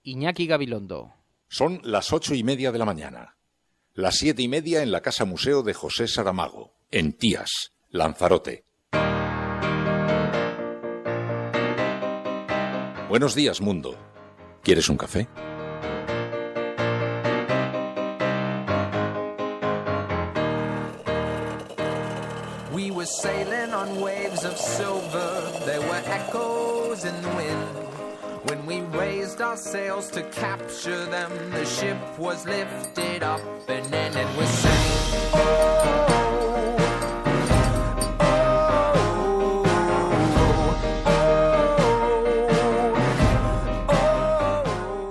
Iñaki Gabilondo. Son las 8:30 de la mañana. Las 7:30 en la Casa Museo de José Saramago, en Tías, Lanzarote. Buenos días, mundo. ¿Quieres un café? We were sailing on waves of silver. There were echoes in the wind. When we raised our sails to capture them, the ship was lifted up and then it was sank.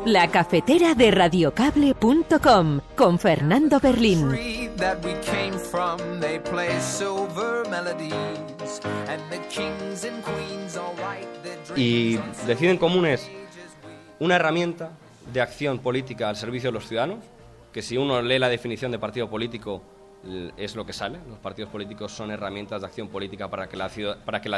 La cafetera de radiocable.com con Fernando Berlín. Y Deciden Común es una herramienta de acción política al servicio de los ciudadanos, que si uno lee la definición de partido político es lo que sale. Los partidos políticos son herramientas de acción política para que la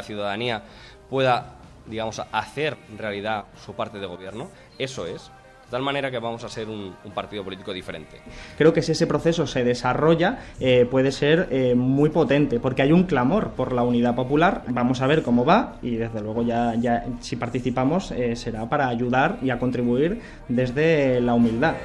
ciudadanía pueda, digamos, hacer realidad su parte de gobierno. Eso es. De tal manera que vamos a ser un partido político diferente. Creo que si ese proceso se desarrolla puede ser muy potente, porque hay un clamor por la unidad popular. Vamos a ver cómo va y desde luego ya si participamos será para ayudar y a contribuir desde la humildad.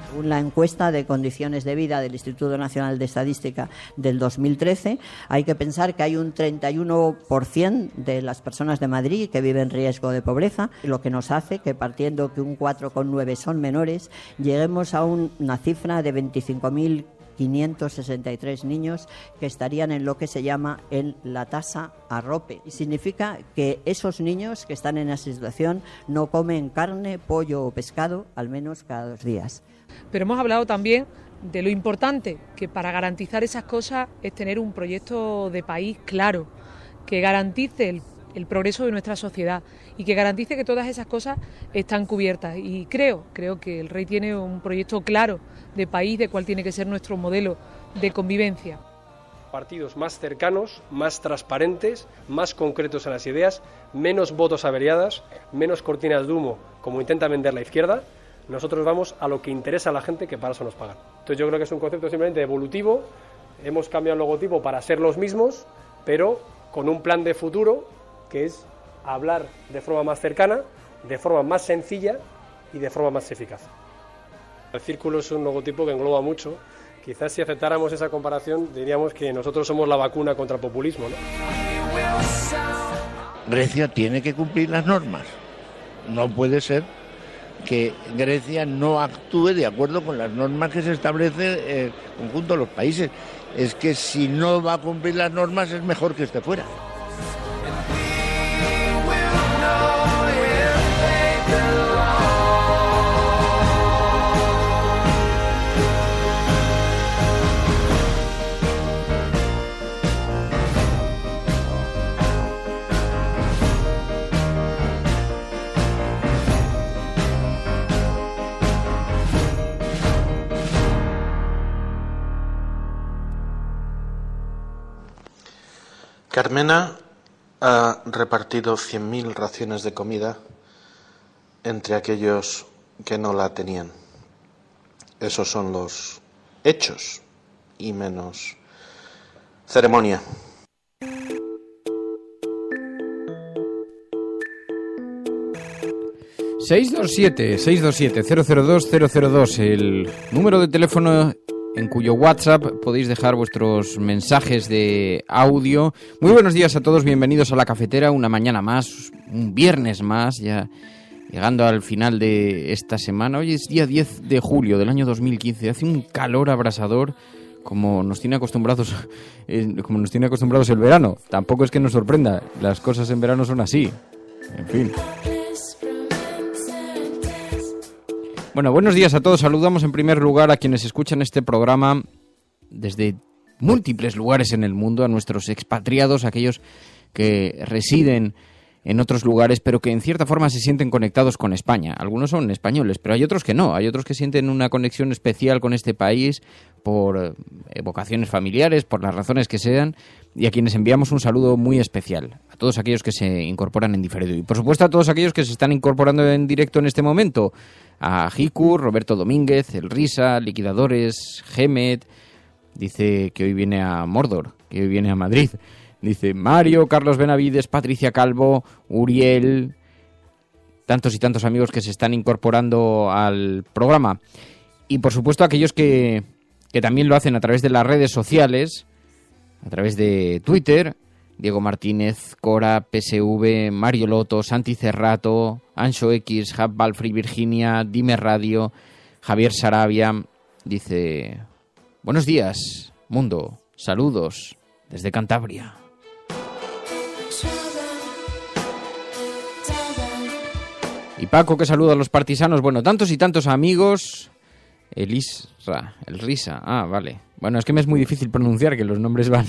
Según la encuesta de condiciones de vida del Instituto Nacional de Estadística del 2013, hay que pensar que hay un 31% de las personas de Madrid que viven en riesgo de pobreza, lo que nos hace que, partiendo que un 4,9 son menores, lleguemos a una cifra de 25.563 niños que estarían en lo que se llama en la tasa arrope. Y significa que esos niños que están en esa situación no comen carne, pollo o pescado al menos cada 2 días. Pero hemos hablado también de lo importante que para garantizar esas cosas es tener un proyecto de país claro, que garantice el progreso de nuestra sociedad y que garantice que todas esas cosas están cubiertas. Y creo que el Rey tiene un proyecto claro de país, de cuál tiene que ser nuestro modelo de convivencia. Partidos más cercanos, más transparentes, más concretos en las ideas, menos votos averiadas, menos cortinas de humo, como intenta vender la izquierda. Nosotros vamos a lo que interesa a la gente, que para eso nos pagan. Entonces yo creo que es un concepto simplemente evolutivo. Hemos cambiado el logotipo para ser los mismos, pero con un plan de futuro, que es hablar de forma más cercana, de forma más sencilla y de forma más eficaz. El círculo es un logotipo que engloba mucho. Quizás si aceptáramos esa comparación diríamos que nosotros somos la vacuna contra el populismo, ¿no? Grecia tiene que cumplir las normas. No puede ser que Grecia no actúe de acuerdo con las normas que se establecen en conjunto a los países. Es que si no va a cumplir las normas es mejor que esté fuera. Carmena ha repartido 100.000 raciones de comida entre aquellos que no la tenían. Esos son los hechos y menos ceremonia. ...627-002-002... el número de teléfono en cuyo WhatsApp podéis dejar vuestros mensajes de audio. Muy buenos días a todos, bienvenidos a La Cafetera, una mañana más, un viernes más, ya llegando al final de esta semana. Hoy es día 10 de julio del año 2015, hace un calor abrasador como nos tiene acostumbrados el verano. Tampoco es que nos sorprenda, las cosas en verano son así, en fin. Bueno, buenos días a todos. Saludamos en primer lugar a quienes escuchan este programa desde múltiples lugares en el mundo, a nuestros expatriados, aquellos que residen en otros lugares, pero que en cierta forma se sienten conectados con España. Algunos son españoles, pero hay otros que no. Hay otros que sienten una conexión especial con este país por evocaciones familiares, por las razones que sean. y a quienes enviamos un saludo muy especial. A todos aquellos que se incorporan en diferido. Y por supuesto a todos aquellos que se están incorporando en directo en este momento. A Hiku, Roberto Domínguez, El Risa, Liquidadores, Gemet. Dice que hoy viene a Mordor, que hoy viene a Madrid. Dice Mario, Carlos Benavides, Patricia Calvo, Uriel, tantos y tantos amigos que se están incorporando al programa. Y por supuesto aquellos que también lo hacen a través de las redes sociales, a través de Twitter, Diego Martínez, Cora, PSV, Mario Loto, Santi Cerrato, Ancho X, Hub Free Virginia, Dime Radio, Javier Sarabia. Dice, buenos días, mundo, saludos desde Cantabria. Y Paco, que saluda a los partisanos. Bueno, tantos y tantos amigos. El Risa. Ah, vale. Bueno, es que me es muy difícil pronunciar, que los nombres van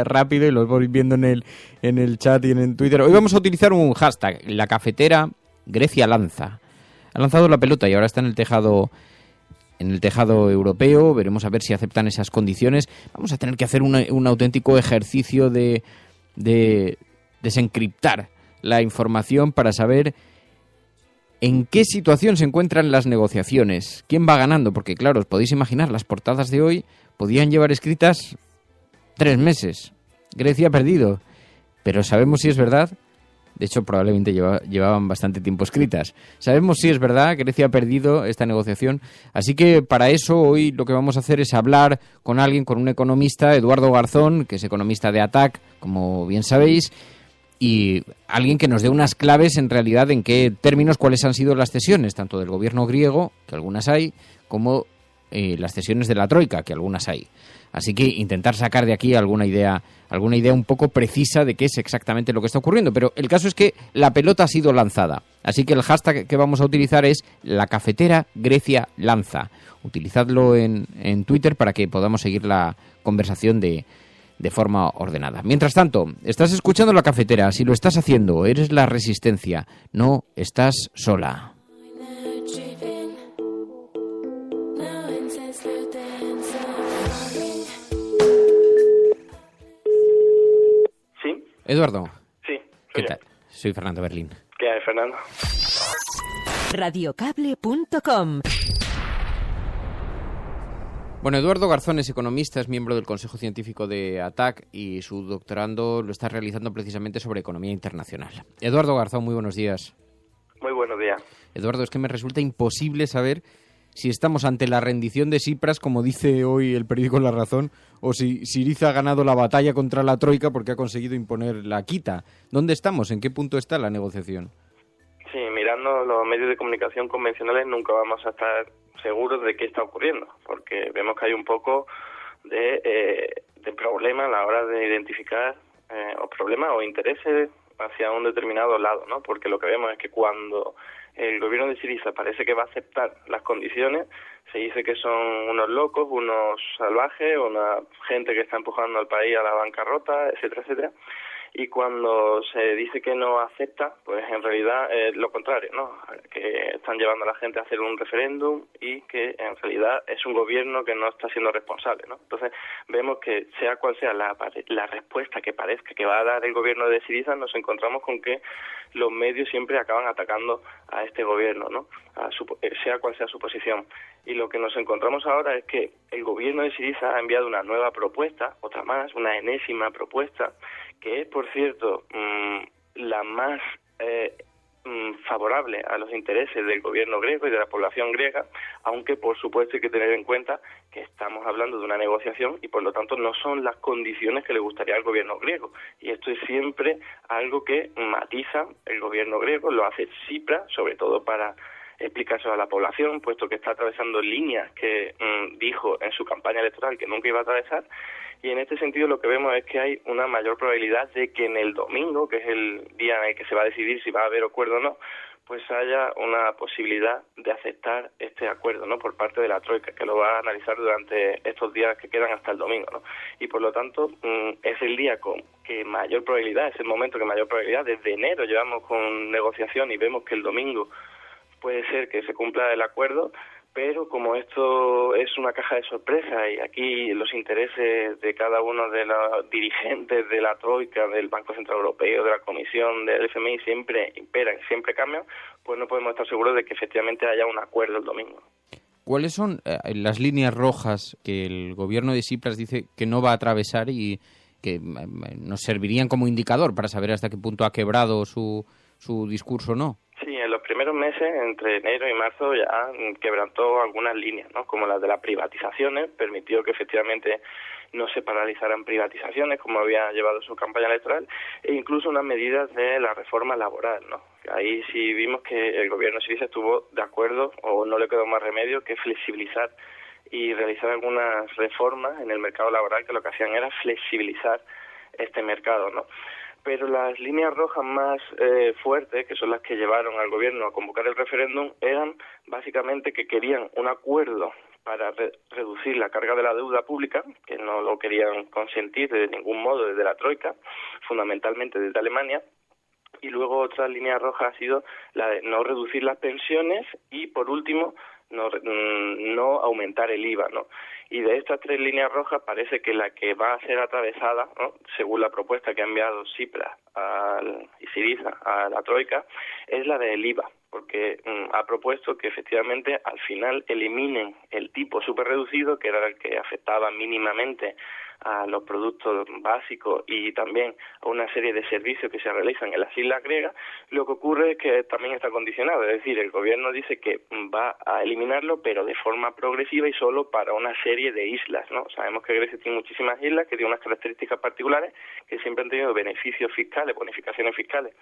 rápido y los voy viendo en el chat y en Twitter. Hoy vamos a utilizar un hashtag, la cafetera Grecia lanza. Ha lanzado la pelota y ahora está en el tejado europeo. Veremos a ver si aceptan esas condiciones. Vamos a tener que hacer un auténtico ejercicio de desencriptar la información para saber ¿en qué situación se encuentran las negociaciones? ¿Quién va ganando? Porque claro, os podéis imaginar, las portadas de hoy podían llevar escritas 3 meses. Grecia ha perdido. Pero ¿sabemos si es verdad? De hecho, probablemente llevaban bastante tiempo escritas. Sabemos si es verdad, Grecia ha perdido esta negociación. Así que para eso hoy lo que vamos a hacer es hablar con alguien, con un economista, Eduardo Garzón, que es economista de ATAC, como bien sabéis, y alguien que nos dé unas claves en realidad en qué términos, cuáles han sido las cesiones, tanto del gobierno griego, que algunas hay, como las cesiones de la Troika, que algunas hay. Así que intentar sacar de aquí alguna idea un poco precisa de qué es exactamente lo que está ocurriendo. Pero el caso es que la pelota ha sido lanzada. Así que el hashtag que vamos a utilizar es la cafetera Grecia lanza. Utilizadlo en Twitter para que podamos seguir la conversación de forma ordenada. Mientras tanto, estás escuchando La Cafetera. Si lo estás haciendo, eres la resistencia. No estás sola. ¿Sí? Eduardo. Sí. ¿Qué tal? Soy Fernando Berlín. ¿Qué hay, Fernando? Radiocable.com. Bueno, Eduardo Garzón es economista, es miembro del Consejo Científico de ATAC y su doctorando lo está realizando precisamente sobre economía internacional. Eduardo Garzón, muy buenos días. Muy buenos días. Eduardo, es que me resulta imposible saber si estamos ante la rendición de Tsipras, como dice hoy el periódico La Razón, o si Syriza ha ganado la batalla contra la Troika porque ha conseguido imponer la quita. ¿Dónde estamos? ¿En qué punto está la negociación? Sí, mirando los medios de comunicación convencionales nunca vamos a estar seguros de qué está ocurriendo, porque vemos que hay un poco de problema a la hora de identificar o problemas o intereses hacia un determinado lado, ¿no? Porque lo que vemos es que cuando el gobierno de Syriza parece que va a aceptar las condiciones, se dice que son unos locos, unos salvajes, una gente que está empujando al país a la bancarrota, etcétera, etcétera. Y cuando se dice que no acepta, pues en realidad es lo contrario, ¿no? Que están llevando a la gente a hacer un referéndum y que en realidad es un gobierno que no está siendo responsable, ¿no? Entonces vemos que sea cual sea la respuesta que parezca que va a dar el gobierno de Syriza, nos encontramos con que los medios siempre acaban atacando a este gobierno, ¿no? Sea cual sea su posición. Y lo que nos encontramos ahora es que el gobierno de Syriza ha enviado una nueva propuesta, otra más, una enésima propuesta, que es, por cierto, la más favorable a los intereses del gobierno griego y de la población griega, aunque por supuesto hay que tener en cuenta que estamos hablando de una negociación y por lo tanto no son las condiciones que le gustaría al gobierno griego. Y esto es siempre algo que matiza el gobierno griego, lo hace Tsipras, sobre todo para explicárselo a la población, puesto que está atravesando líneas que dijo en su campaña electoral que nunca iba a atravesar. Y en este sentido lo que vemos es que hay una mayor probabilidad de que en el domingo, que es el día en el que se va a decidir si va a haber acuerdo o no, pues haya una posibilidad de aceptar este acuerdo, ¿no? Por parte de la Troika, que lo va a analizar durante estos días que quedan hasta el domingo, ¿no? Y por lo tanto es el día con que mayor probabilidad, es el momento que mayor probabilidad, desde enero llevamos con negociación y vemos que el domingo puede ser que se cumpla el acuerdo, pero como esto es una caja de sorpresa y aquí los intereses de cada uno de los dirigentes de la Troika, del Banco Central Europeo, de la Comisión, del FMI, siempre imperan, siempre cambian, pues no podemos estar seguros de que efectivamente haya un acuerdo el domingo. ¿Cuáles son las líneas rojas que el gobierno de Tsipras dice que no va a atravesar y que nos servirían como indicador para saber hasta qué punto ha quebrado su discurso o no? Sí, en los primeros meses, entre enero y marzo, ya quebrantó algunas líneas, ¿no? Como las de las privatizaciones, permitió que efectivamente no se paralizaran privatizaciones, como había llevado su campaña electoral, e incluso unas medidas de la reforma laboral, ¿no? Ahí sí vimos que el gobierno Syriza estuvo de acuerdo, o no le quedó más remedio que flexibilizar y realizar algunas reformas en el mercado laboral que lo que hacían era flexibilizar este mercado, ¿no? Pero las líneas rojas más fuertes, que son las que llevaron al gobierno a convocar el referéndum, eran básicamente que querían un acuerdo para reducir la carga de la deuda pública, que no lo querían consentir de ningún modo desde la Troika, fundamentalmente desde Alemania. Y luego otra línea roja ha sido la de no reducir las pensiones y, por último, no aumentar el IVA, ¿no? Y de estas tres líneas rojas parece que la que va a ser atravesada, ¿no?, según la propuesta que ha enviado Tsipras y Syriza a la Troika, es la del IVA, porque ha propuesto que efectivamente al final eliminen el tipo súper reducido, que era el que afectaba mínimamente a los productos básicos y también a una serie de servicios que se realizan en las islas griegas. Lo que ocurre es que también está condicionado, es decir, el gobierno dice que va a eliminarlo, pero de forma progresiva y solo para una serie de islas, ¿no? Sabemos que Grecia tiene muchísimas islas que tienen unas características particulares que siempre han tenido beneficios fiscales, bonificaciones fiscales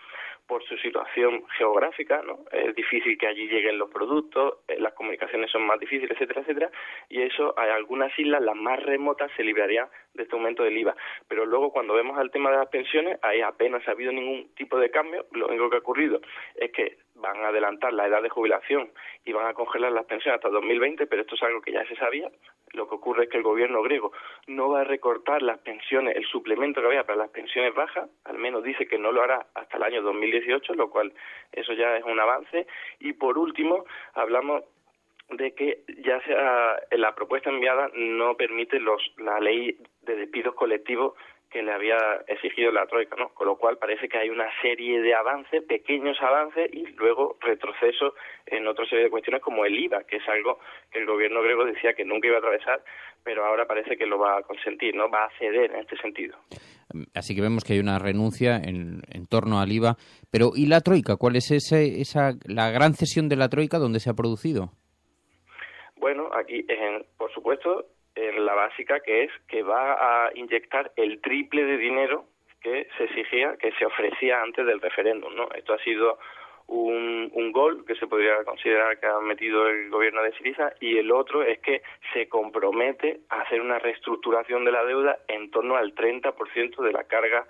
por su situación geográfica, ¿no? Es difícil que allí lleguen los productos, las comunicaciones son más difíciles, etcétera, etcétera, y eso, hay algunas islas, las más remotas, se librarían de este aumento del IVA. Pero luego, cuando vemos al tema de las pensiones, ahí apenas ha habido ningún tipo de cambio. Lo único que ha ocurrido es que van a adelantar la edad de jubilación y van a congelar las pensiones hasta 2020, pero esto es algo que ya se sabía. Lo que ocurre es que el gobierno griego no va a recortar las pensiones, el suplemento que había para las pensiones bajas, al menos dice que no lo hará hasta el año 2018, lo cual eso ya es un avance. Y por último, hablamos de que ya sea la propuesta enviada no permite la ley de despidos colectivos que le había exigido la Troika, ¿no? Con lo cual parece que hay una serie de avances, pequeños avances, y luego retrocesos en otra serie de cuestiones como el IVA, que es algo que el gobierno griego decía que nunca iba a atravesar, pero ahora parece que lo va a consentir, ¿no? Va a ceder en este sentido. Así que vemos que hay una renuncia en torno al IVA. Pero ¿y la Troika? ¿Cuál es la gran cesión de la Troika donde se ha producido? Bueno, aquí, por supuesto, en la básica, que es que va a inyectar el triple de dinero que se exigía, que se ofrecía antes del referéndum, ¿no? Esto ha sido un gol que se podría considerar que ha metido el gobierno de Syriza, y el otro es que se compromete a hacer una reestructuración de la deuda en torno al 30% de la carga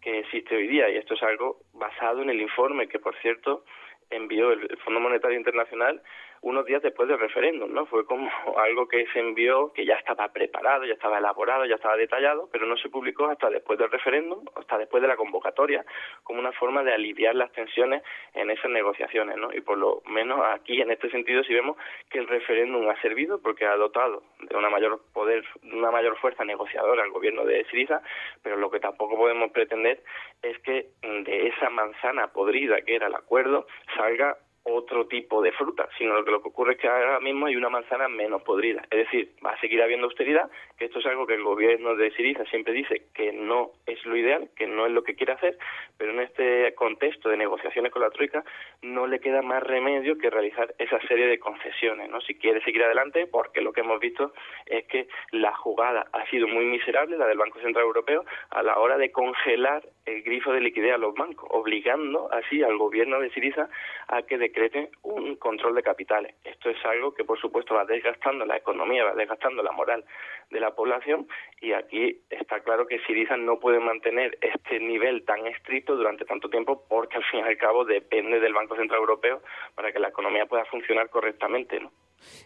que existe hoy día, y esto es algo basado en el informe que, por cierto, envió el Fondo Monetario Internacional unos días después del referéndum, ¿no? Fue como algo que se envió, que ya estaba preparado, ya estaba elaborado, ya estaba detallado, pero no se publicó hasta después del referéndum, hasta después de la convocatoria, como una forma de aliviar las tensiones en esas negociaciones, ¿no? Y por lo menos aquí, en este sentido, sí vemos que el referéndum ha servido porque ha dotado de una mayor poder, de una mayor fuerza negociadora al gobierno de Syriza, pero lo que tampoco podemos pretender es que de esa manzana podrida que era el acuerdo salga otro tipo de fruta, sino que lo que ocurre es que ahora mismo hay una manzana menos podrida. Es decir, va a seguir habiendo austeridad, que esto es algo que el gobierno de Syriza siempre dice que no es lo ideal, que no es lo que quiere hacer, pero en este contexto de negociaciones con la Troika no le queda más remedio que realizar esa serie de concesiones, ¿no? Si quiere seguir adelante, porque lo que hemos visto es que la jugada ha sido muy miserable, la del Banco Central Europeo, a la hora de congelar el grifo de liquidez a los bancos, obligando así al gobierno de Syriza a que decrete un control de capitales. Esto es algo que, por supuesto, va desgastando la economía, va desgastando la moral de la población, y aquí está claro que Syriza no puede mantener este nivel tan estricto durante tanto tiempo, porque al fin y al cabo depende del Banco Central Europeo para que la economía pueda funcionar correctamente, ¿no?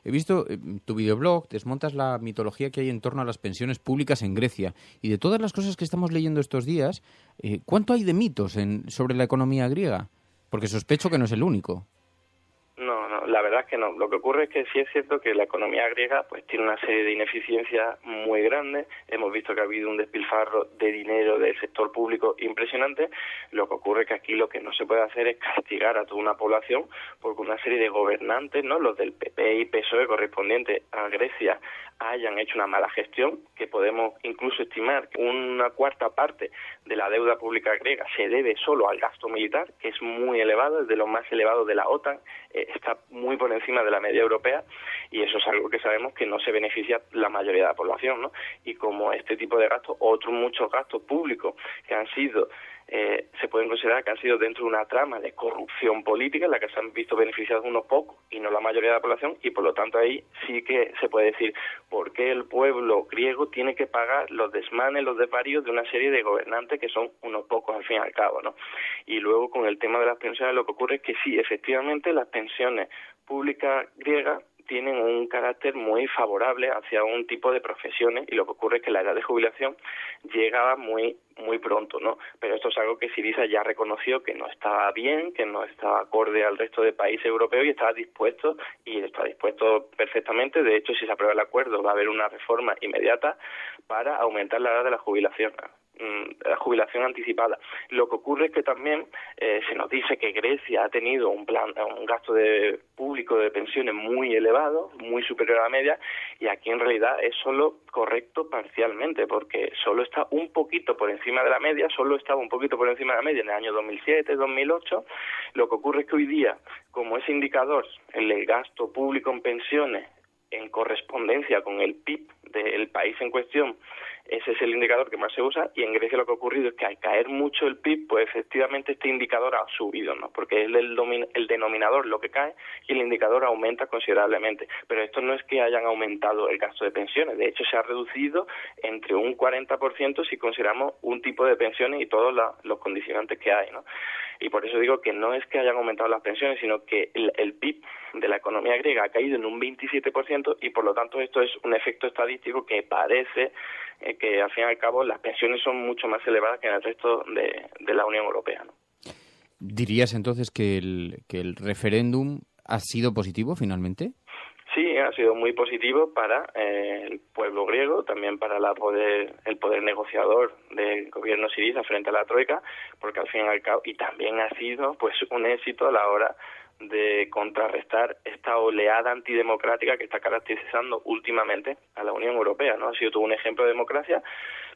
He visto tu videoblog, desmontas la mitología que hay en torno a las pensiones públicas en Grecia, y de todas las cosas que estamos leyendo estos días, ¿cuánto hay de mitos sobre la economía griega? Porque sospecho que no es el único. No, la verdad es que no. Lo que ocurre es que sí es cierto que la economía griega pues tiene una serie de ineficiencias muy grandes. Hemos visto que ha habido un despilfarro de dinero del sector público impresionante. Lo que ocurre es que aquí lo que no se puede hacer es castigar a toda una población porque una serie de gobernantes, ¿no?, los del PP y PSOE correspondientes a Grecia, hayan hecho una mala gestión, que podemos incluso estimar que una cuarta parte de la deuda pública griega se debe solo al gasto militar, que es muy elevado, es de los más elevados de la OTAN, está muy por encima de la media europea, y eso es algo que sabemos que no se beneficia la mayoría de la población, ¿no? Y como este tipo de gastos, otros muchos gastos públicos que han sido se pueden considerar que han sido dentro de una trama de corrupción política en la que se han visto beneficiados unos pocos y no la mayoría de la población, y por lo tanto ahí sí que se puede decir por qué el pueblo griego tiene que pagar los desmanes, los desvaríos de una serie de gobernantes que son unos pocos al fin y al cabo, ¿no? Y luego con el tema de las pensiones lo que ocurre es que sí, efectivamente las pensiones públicas griegas tienen un carácter muy favorable hacia un tipo de profesiones, y lo que ocurre es que la edad de jubilación llegaba muy pronto, ¿no? Pero esto es algo que Syriza ya reconoció que no estaba bien, que no estaba acorde al resto de países europeos, y está dispuesto perfectamente. De hecho, si se aprueba el acuerdo, va a haber una reforma inmediata para aumentar la edad de la jubilación anticipada. Lo que ocurre es que también se nos dice que Grecia ha tenido un gasto público de pensiones muy elevado, muy superior a la media, y aquí en realidad es solo correcto parcialmente, porque solo está un poquito por encima de la media, en el año 2007, 2008. Lo que ocurre es que hoy día, como ese indicador, el gasto público en pensiones, en correspondencia con el PIB del país en cuestión, ese es el indicador que más se usa, y en Grecia lo que ha ocurrido es que al caer mucho el PIB, pues efectivamente este indicador ha subido, ¿no? Porque es el denominador lo que cae y el indicador aumenta considerablemente. Pero esto no es que hayan aumentado el gasto de pensiones, de hecho se ha reducido entre un 40% si consideramos un tipo de pensiones y todos los condicionantes que hay, ¿no? Y por eso digo que no es que hayan aumentado las pensiones, sino que el PIB de la economía griega ha caído en un 27%, y por lo tanto esto es un efecto estadístico que parece que al fin y al cabo las pensiones son mucho más elevadas que en el resto de la Unión Europea, ¿no? ¿Dirías entonces que el referéndum ha sido positivo finalmente? Sí, ha sido muy positivo para el pueblo griego, también para el poder negociador del gobierno Syriza frente a la Troika, porque al fin y al cabo, y también ha sido pues un éxito a la hora de contrarrestar esta oleada antidemocrática que está caracterizando últimamente a la Unión Europea, ¿no? Ha sido todo un ejemplo de democracia,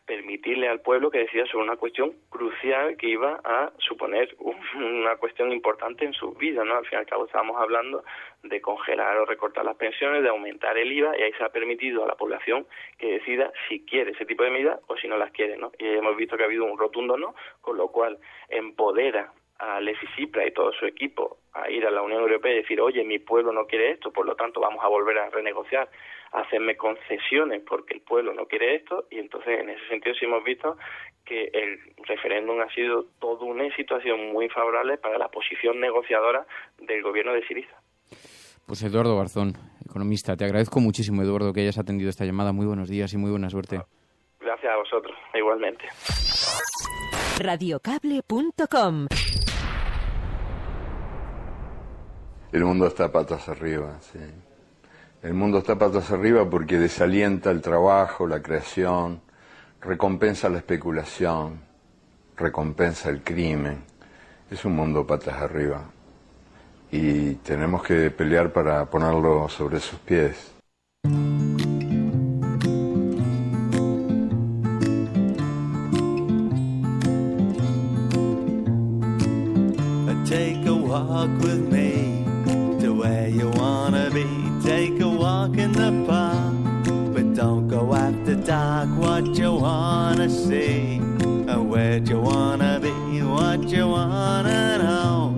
permitirle al pueblo que decida sobre una cuestión crucial que iba a suponer una cuestión importante en su vida, ¿no? Al fin y al cabo estábamos hablando de congelar o recortar las pensiones, de aumentar el IVA, y ahí se ha permitido a la población que decida si quiere ese tipo de medidas o si no las quiere, ¿no? Y hemos visto que ha habido un rotundo no, con lo cual empodera a Alexis Tsipras y todo su equipo a ir a la Unión Europea y decir, oye, mi pueblo no quiere esto, por lo tanto vamos a volver a renegociar, a hacerme concesiones porque el pueblo no quiere esto. Y entonces en ese sentido sí hemos visto que el referéndum ha sido todo un éxito, ha sido muy favorable para la posición negociadora del gobierno de Syriza. Pues Eduardo Garzón, economista, te agradezco muchísimo, Eduardo, que hayas atendido esta llamada. Muy buenos días y muy buena suerte. Gracias a vosotros, igualmente. Radiocable.com. El mundo está patas arriba, sí. El mundo está patas arriba porque desalienta el trabajo, la creación, recompensa la especulación, recompensa el crimen. Es un mundo patas arriba. Y tenemos que pelear para ponerlo sobre sus pies. Take a walk with me to where you wanna be. Take a walk in the park, but don't go after dark. What you wanna see, and where'd you wanna be? What you wanna know,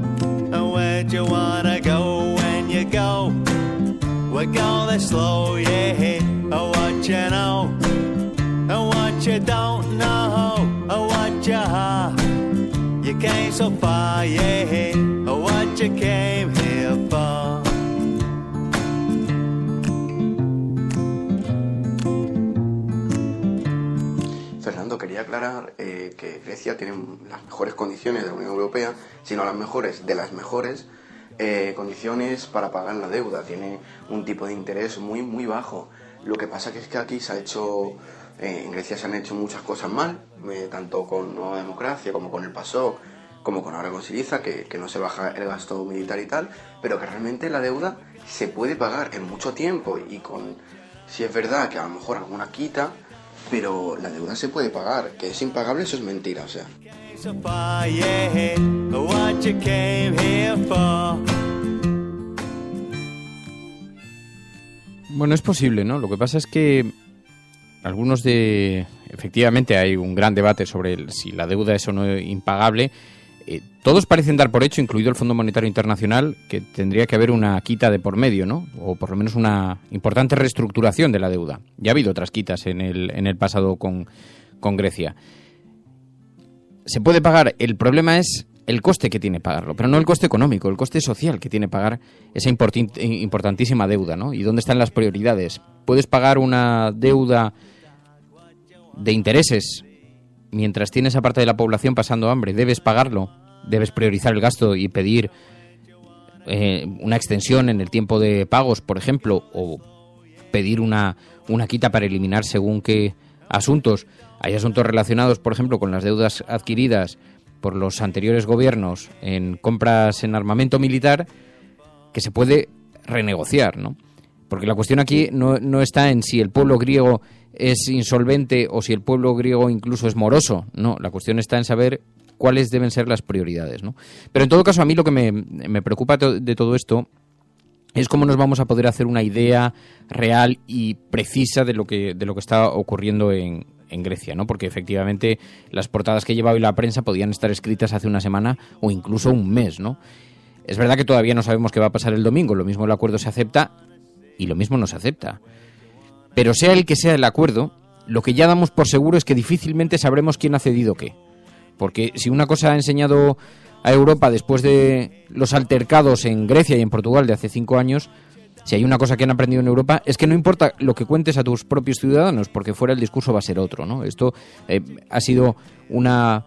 and where'd you wanna go when you go? We're going slow, yeah. What you know, and what you don't know, and what you are. You came so far, yeah, what you came here for. Fernando, quería aclarar que Grecia tiene las mejores condiciones de la Unión Europea, sino las mejores de las mejores, condiciones para pagar la deuda, tiene un tipo de interés muy, muy bajo. Lo que pasa es que aquí se ha hecho, en Grecia se han hecho muchas cosas mal, tanto con Nueva Democracia como con el PASOK, como con ahora con Syriza, que no se baja el gasto militar y tal, pero que realmente la deuda se puede pagar en mucho tiempo y si es verdad que a lo mejor alguna quita, pero la deuda se puede pagar, que es impagable, eso es mentira, o sea. Bueno, es posible, ¿no? Lo que pasa es que efectivamente hay un gran debate sobre si la deuda es o no impagable. Todos parecen dar por hecho, incluido el Fondo Monetario Internacional, que tendría que haber una quita de por medio, ¿no? O por lo menos una importante reestructuración de la deuda. Ya ha habido otras quitas en el pasado con Grecia. Se puede pagar. El problema es el coste que tiene pagarlo, pero no el coste económico, el coste social que tiene pagar esa importantísima deuda, ¿no? ¿Y dónde están las prioridades? Puedes pagar una deuda de intereses mientras tienes a parte de la población pasando hambre. Debes pagarlo, debes priorizar el gasto y pedir una extensión en el tiempo de pagos, por ejemplo, o pedir una quita para eliminar según qué asuntos. Hay asuntos relacionados, por ejemplo, con las deudas adquiridas por los anteriores gobiernos en compras en armamento militar que se puede renegociar, ¿no? Porque la cuestión aquí no está en si el pueblo griego es insolvente o si el pueblo griego incluso es moroso. No, la cuestión está en saber cuáles deben ser las prioridades, ¿no? Pero en todo caso, a mí lo que me preocupa de todo esto es cómo nos vamos a poder hacer una idea real y precisa de lo que está ocurriendo en Grecia, ¿no? Porque efectivamente las portadas que lleva hoy la prensa podían estar escritas hace una semana o incluso un mes, ¿no? Es verdad que todavía no sabemos qué va a pasar el domingo. Lo mismo el acuerdo se acepta y lo mismo no se acepta. Pero sea el que sea el acuerdo, lo que ya damos por seguro es que difícilmente sabremos quién ha cedido qué. Porque si una cosa ha enseñado a Europa después de los altercados en Grecia y en Portugal de hace 5 años, si hay una cosa que han aprendido en Europa es que no importa lo que cuentes a tus propios ciudadanos, porque fuera el discurso va a ser otro, ¿no? Esto ha sido una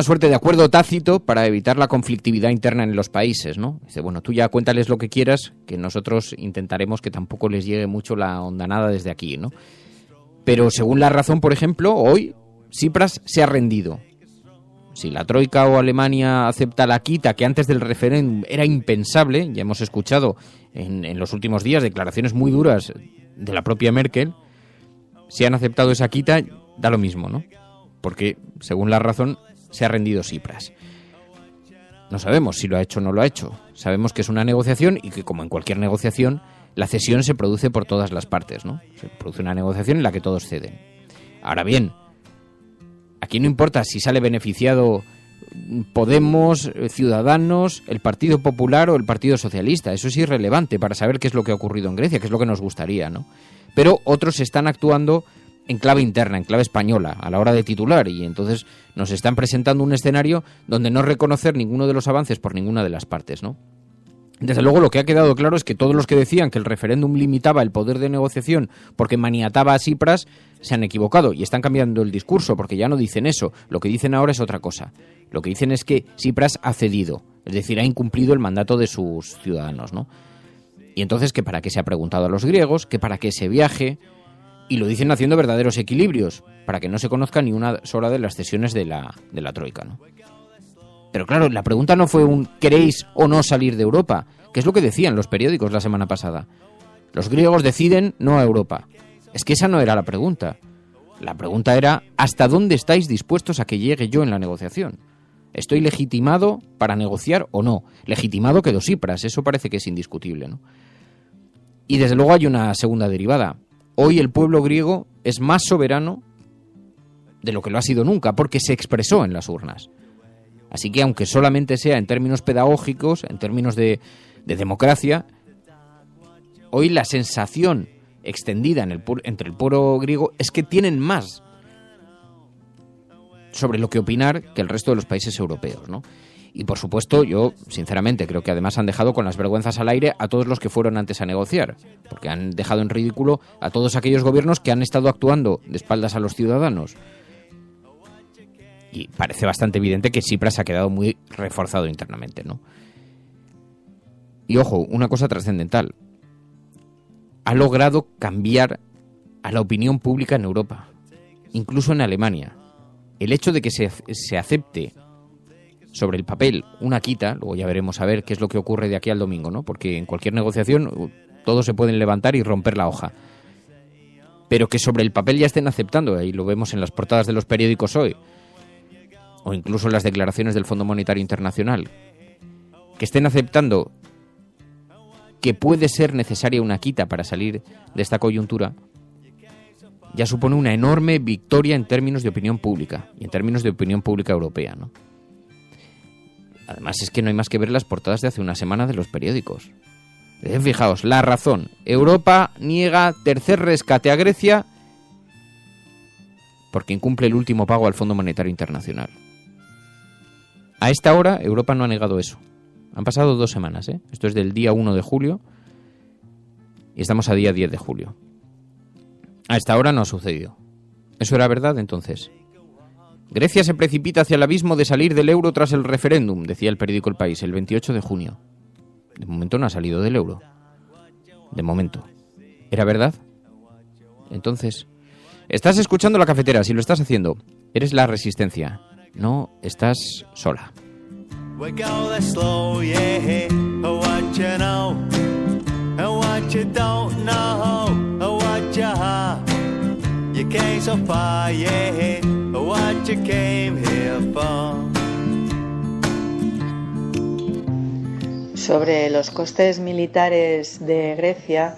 suerte de acuerdo tácito para evitar la conflictividad interna en los países, ¿no? Dice, bueno, tú ya cuéntales lo que quieras, que nosotros intentaremos que tampoco les llegue mucho la hondanada desde aquí, ¿no? Pero según La Razón, por ejemplo, hoy Tsipras se ha rendido. Si la Troika o Alemania acepta la quita, que antes del referéndum era impensable, ya hemos escuchado en los últimos días declaraciones muy duras de la propia Merkel, si han aceptado esa quita, da lo mismo, ¿no? Porque, según La Razón, se ha rendido Tsipras. No sabemos si lo ha hecho o no lo ha hecho. Sabemos que es una negociación y que, como en cualquier negociación, la cesión se produce por todas las partes, ¿no? Se produce una negociación en la que todos ceden. Ahora bien, aquí no importa si sale beneficiado Podemos, Ciudadanos, el Partido Popular o el Partido Socialista. Eso es irrelevante para saber qué es lo que ha ocurrido en Grecia, qué es lo que nos gustaría, ¿no? Pero otros están actuando en clave interna, en clave española, a la hora de titular, y entonces nos están presentando un escenario donde no reconocer ninguno de los avances por ninguna de las partes, ¿no? Desde luego lo que ha quedado claro es que todos los que decían que el referéndum limitaba el poder de negociación porque maniataba a Tsipras se han equivocado y están cambiando el discurso porque ya no dicen eso. Lo que dicen ahora es otra cosa. Lo que dicen es que Tsipras ha cedido, es decir, ha incumplido el mandato de sus ciudadanos, ¿no? Y entonces que para qué se ha preguntado a los griegos, que para qué se viaje, y lo dicen haciendo verdaderos equilibrios, para que no se conozca ni una sola de las cesiones de la Troika, ¿no? Pero claro, la pregunta no fue ¿queréis o no salir de Europa? Que es lo que decían los periódicos la semana pasada. Los griegos deciden no a Europa. Es que esa no era la pregunta. La pregunta era ¿hasta dónde estáis dispuestos a que llegue yo en la negociación? ¿Estoy legitimado para negociar o no? Legitimado quedó Tsipras, eso parece que es indiscutible, ¿no? Y desde luego hay una segunda derivada. Hoy el pueblo griego es más soberano de lo que lo ha sido nunca, porque se expresó en las urnas. Así que aunque solamente sea en términos pedagógicos, en términos de democracia, hoy la sensación extendida entre el pueblo griego es que tienen más sobre lo que opinar que el resto de los países europeos, ¿no? Y por supuesto, yo sinceramente creo que además han dejado con las vergüenzas al aire a todos los que fueron antes a negociar, porque han dejado en ridículo a todos aquellos gobiernos que han estado actuando de espaldas a los ciudadanos. Y parece bastante evidente que Tsipras ha quedado muy reforzado internamente, ¿no? Y ojo, una cosa trascendental. Ha logrado cambiar a la opinión pública en Europa, incluso en Alemania. El hecho de que se acepte sobre el papel una quita, luego ya veremos a ver qué es lo que ocurre de aquí al domingo, ¿no? Porque en cualquier negociación todos se pueden levantar y romper la hoja. Pero que sobre el papel ya estén aceptando, ahí lo vemos en las portadas de los periódicos hoy, o incluso en las declaraciones del Fondo Monetario Internacional, que estén aceptando que puede ser necesaria una quita para salir de esta coyuntura, ya supone una enorme victoria en términos de opinión pública, y en términos de opinión pública europea, ¿no? Además es que no hay más que ver las portadas de hace una semana de los periódicos. Fijaos, La Razón. Europa niega tercer rescate a Grecia porque incumple el último pago al Fondo Monetario Internacional. A esta hora, Europa no ha negado eso. Han pasado 2 semanas, ¿eh? Esto es del día 1 de julio y estamos a día 10 de julio. A esta hora no ha sucedido. ¿Eso era verdad entonces? Grecia se precipita hacia el abismo de salir del euro tras el referéndum, decía el periódico El País, el 28 de junio. De momento no ha salido del euro. De momento. ¿Era verdad? Entonces, estás escuchando La Cafetera. Si lo estás haciendo, eres la resistencia. No estás sola. We go the slow, yeah, what you know, what you don't know, what you have. You came so far, yeah, what you came here for. Sobre los costes militares de Grecia,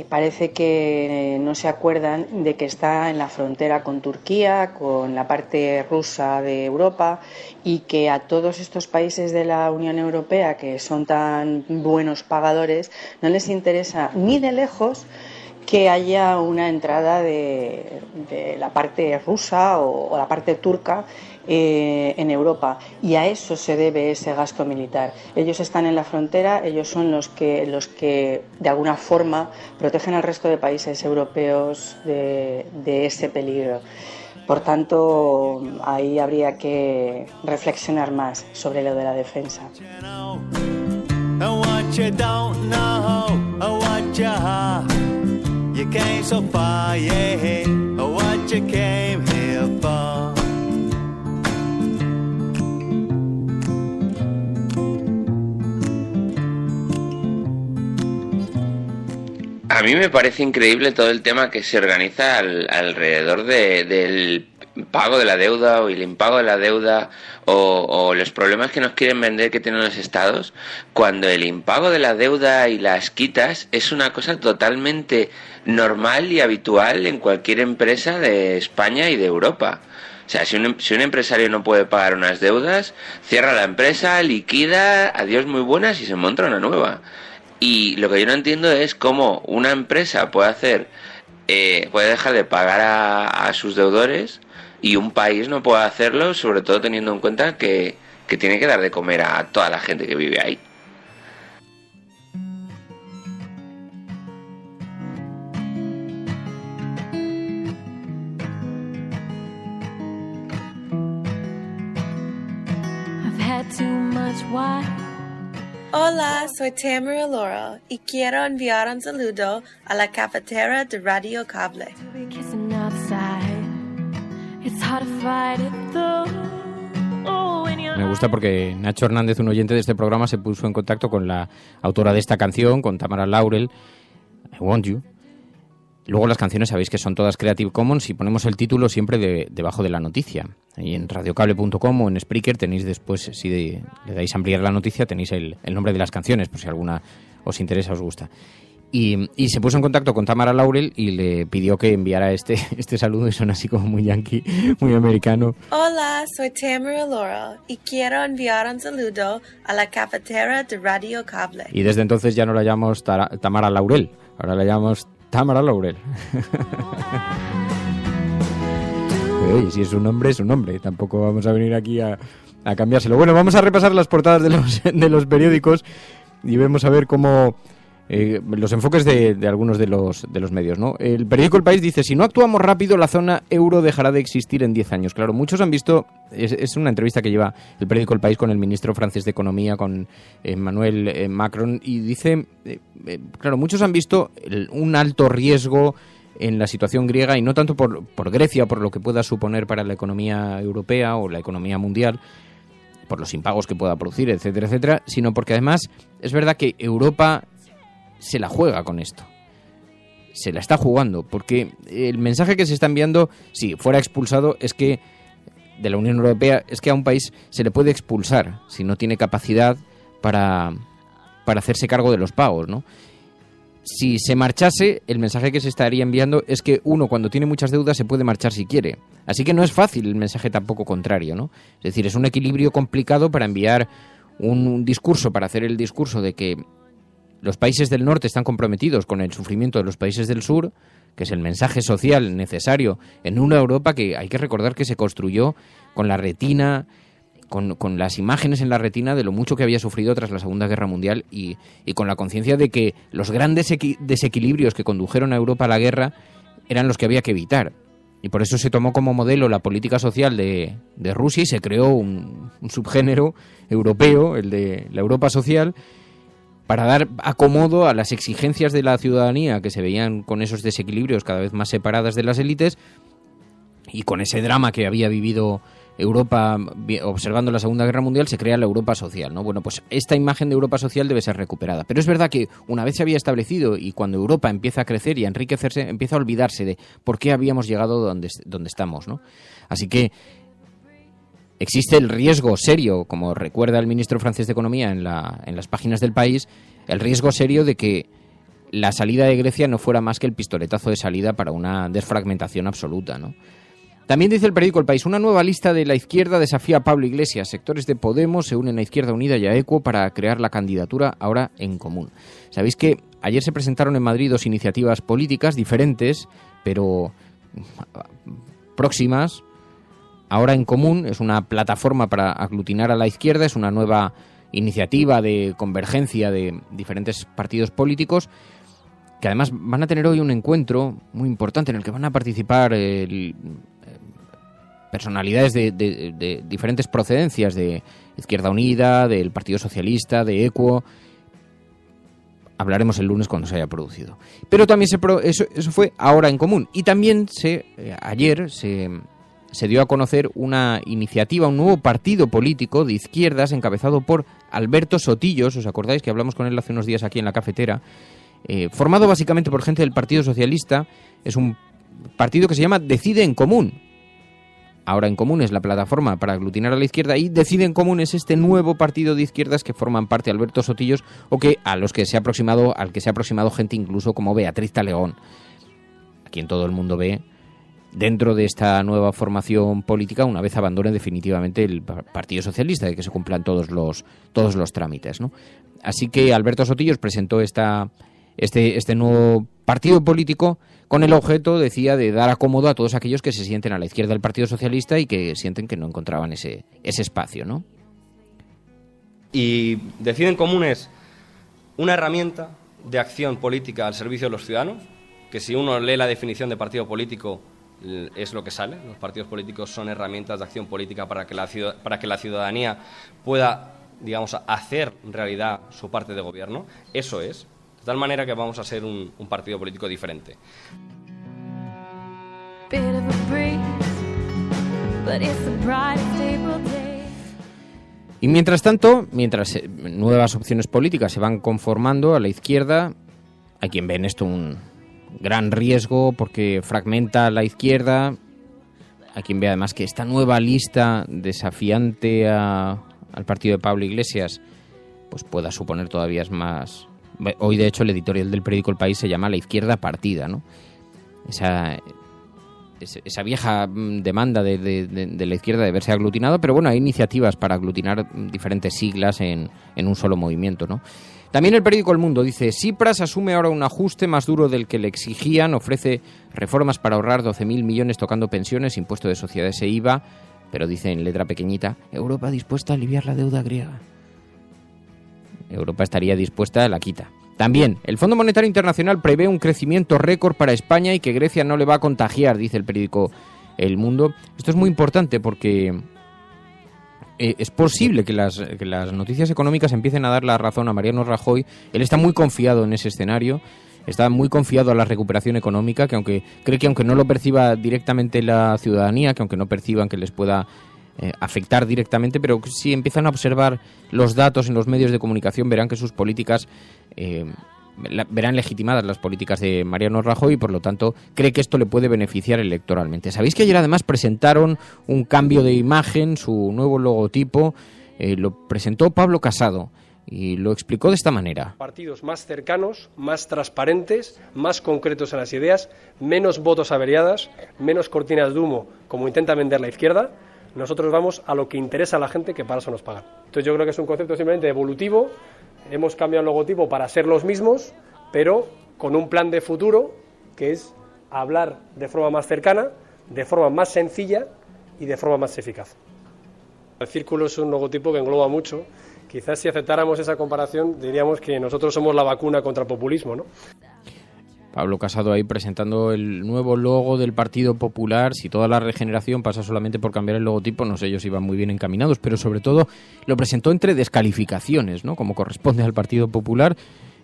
parece que no se acuerdan de que está en la frontera con Turquía, con la parte rusa de Europa, y que a todos estos países de la Unión Europea, que son tan buenos pagadores, no les interesa ni de lejos que haya una entrada de la parte rusa o la parte turca en Europa, y a eso se debe ese gasto militar. Ellos están en la frontera, ellos son los que de alguna forma protegen al resto de países europeos de ese peligro. Por tanto, ahí habría que reflexionar más sobre lo de la defensa. A mí me parece increíble todo el tema que se organiza alrededor del pago de la deuda o el impago de la deuda o los problemas que nos quieren vender que tienen los estados, cuando el impago de la deuda y las quitas es una cosa totalmente normal y habitual en cualquier empresa de España y de Europa. O sea, si un empresario no puede pagar unas deudas, cierra la empresa, liquida, adiós muy buenas y se monta una nueva. Y lo que yo no entiendo es cómo una empresa puede dejar de pagar a sus deudores y un país no puede hacerlo, sobre todo teniendo en cuenta que tiene que dar de comer a toda la gente que vive ahí. I've had too much wine. Hola, soy Tamara Laura y quiero enviar un saludo a la cafetera de Radio Cable. Me gusta porque Nacho Hernández, un oyente de este programa, se puso en contacto con la autora de esta canción, con Tamara Laurel, I Want You. Luego las canciones sabéis que son todas Creative Commons y ponemos el título siempre debajo de la noticia. Ahí en radiocable.com o en Spreaker tenéis después, si le dais a ampliar la noticia, tenéis el nombre de las canciones, por si alguna os interesa, os gusta. Y se puso en contacto con Tamara Laurel y le pidió que enviara este saludo, y son así como muy yankee, muy americano. Hola, soy Tamara Laura y quiero enviar un saludo a la cafetera de Radio Cable. Y desde entonces ya no la llamamos Tamara Laurel, ahora la llamamos Tamara Laurel. Oye, si es un nombre, es un nombre. Tampoco vamos a venir aquí a cambiárselo. Bueno, vamos a repasar las portadas de los periódicos y vemos a ver cómo los enfoques de algunos de los medios, ¿no? El periódico El País dice: si no actuamos rápido, la zona euro dejará de existir en 10 años. Claro, muchos han visto, es una entrevista que lleva el periódico El País con el ministro francés de Economía, con Emmanuel Macron, y dice, claro, muchos han visto un alto riesgo en la situación griega, y no tanto por Grecia, por lo que pueda suponer para la economía europea o la economía mundial, por los impagos que pueda producir, etcétera, etcétera, sino porque además es verdad que Europa se la juega con esto. Se la está jugando, porque el mensaje que se está enviando, si fuera expulsado, es que de la Unión Europea, es que a un país se le puede expulsar si no tiene capacidad para hacerse cargo de los pagos, ¿no? Si se marchase, el mensaje que se estaría enviando es que uno, cuando tiene muchas deudas, se puede marchar si quiere. Así que no es fácil el mensaje tampoco contrario, ¿no? Es decir, es un equilibrio complicado para enviar un discurso, para hacer el discurso de que los países del norte están comprometidos con el sufrimiento de los países del sur, que es el mensaje social necesario en una Europa que hay que recordar que se construyó con la retina, con las imágenes en la retina de lo mucho que había sufrido tras la Segunda Guerra Mundial y con la conciencia de que los grandes desequilibrios que condujeron a Europa a la guerra eran los que había que evitar. Y por eso se tomó como modelo la política social de Rusia y se creó un subgénero europeo, el de la Europa social, para dar acomodo a las exigencias de la ciudadanía que se veían con esos desequilibrios cada vez más separadas de las élites y con ese drama que había vivido Europa observando la Segunda Guerra Mundial. Se crea la Europa social, ¿no? Bueno, pues esta imagen de Europa social debe ser recuperada. Pero es verdad que una vez se había establecido y cuando Europa empieza a crecer y a enriquecerse, empieza a olvidarse de por qué habíamos llegado donde estamos, ¿no? Así que existe el riesgo serio, como recuerda el ministro francés de Economía en las páginas del País, el riesgo serio de que la salida de Grecia no fuera más que el pistoletazo de salida para una desfragmentación absoluta, ¿no? También dice el periódico El País: una nueva lista de la izquierda desafía a Pablo Iglesias. Sectores de Podemos se unen a Izquierda Unida y a ECUO para crear la candidatura ahora en común. Sabéis que ayer se presentaron en Madrid dos iniciativas políticas diferentes, pero próximas. Ahora en común es una plataforma para aglutinar a la izquierda, es una nueva iniciativa de convergencia de diferentes partidos políticos que además van a tener hoy un encuentro muy importante en el que van a participar personalidades de diferentes procedencias, de Izquierda Unida, del Partido Socialista, de ECUO. Hablaremos el lunes cuando se haya producido. Pero también eso fue ahora en común. Y también ayer se dio a conocer una iniciativa, un nuevo partido político de izquierdas encabezado por Alberto Sotillos. ¿Os acordáis que hablamos con él hace unos días aquí en la cafetera? Formado básicamente por gente del Partido Socialista. Es un partido que se llama Decide en Común. Ahora en Común es la plataforma para aglutinar a la izquierda y Decide en Común es este nuevo partido de izquierdas que forman parte Alberto Sotillos o al que se ha aproximado gente incluso como Beatriz Talegón, a quien todo el mundo ve dentro de esta nueva formación política una vez abandone definitivamente el Partido Socialista, de que se cumplan todos los trámites, ¿no? Así que Alberto Sotillos presentó este nuevo partido político con el objeto, decía, de dar acomodo a todos aquellos que se sienten a la izquierda del Partido Socialista y que sienten que no encontraban ese espacio, ¿no? Y Decide en Común es una herramienta de acción política al servicio de los ciudadanos, que si uno lee la definición de partido político es lo que sale. Los partidos políticos son herramientas de acción política para que la ciudadanía pueda, digamos, hacer realidad su parte de gobierno. Eso es. De tal manera que vamos a ser un partido político diferente. Y mientras tanto, mientras nuevas opciones políticas se van conformando a la izquierda, hay quien ve en esto un gran riesgo porque fragmenta a la izquierda. Hay quien ve además que esta nueva lista desafiante al partido de Pablo Iglesias pues pueda suponer todavía más. Hoy, de hecho, el editorial del periódico El País se llama La izquierda partida, ¿no? Esa vieja demanda de la izquierda de verse aglutinado, pero bueno, hay iniciativas para aglutinar diferentes siglas en un solo movimiento, ¿no? También el periódico El Mundo dice: Tsipras asume ahora un ajuste más duro del que le exigían, ofrece reformas para ahorrar 12.000 millones tocando pensiones, impuesto de sociedades e IVA, pero dice en letra pequeñita: Europa dispuesta a aliviar la deuda griega. Europa estaría dispuesta, la quita. También, el Fondo Monetario Internacional prevé un crecimiento récord para España y que Grecia no le va a contagiar, dice el periódico El Mundo. Esto es muy importante porque es posible que las noticias económicas empiecen a dar la razón a Mariano Rajoy. Él está muy confiado en ese escenario, está muy confiado a la recuperación económica, que aunque no lo perciba directamente la ciudadanía, que aunque no perciban que les pueda afectar directamente, pero si empiezan a observar los datos en los medios de comunicación, verán que sus políticas, verán legitimadas las políticas de Mariano Rajoy y por lo tanto cree que esto le puede beneficiar electoralmente. ¿Sabéis que ayer además presentaron un cambio de imagen, su nuevo logotipo? Lo presentó Pablo Casado y lo explicó de esta manera. Partidos más cercanos, más transparentes, más concretos en las ideas, menos votos averiadas, menos cortinas de humo como intenta vender la izquierda. Nosotros vamos a lo que interesa a la gente, que para eso nos pagan. Entonces yo creo que es un concepto simplemente evolutivo. Hemos cambiado el logotipo para ser los mismos, pero con un plan de futuro, que es hablar de forma más cercana, de forma más sencilla y de forma más eficaz. El círculo es un logotipo que engloba mucho. Quizás si aceptáramos esa comparación diríamos que nosotros somos la vacuna contra el populismo, ¿no? Pablo Casado ahí presentando el nuevo logo del Partido Popular. Si toda la regeneración pasa solamente por cambiar el logotipo, no sé, ellos iban muy bien encaminados, pero sobre todo lo presentó entre descalificaciones, ¿no? Como corresponde al Partido Popular,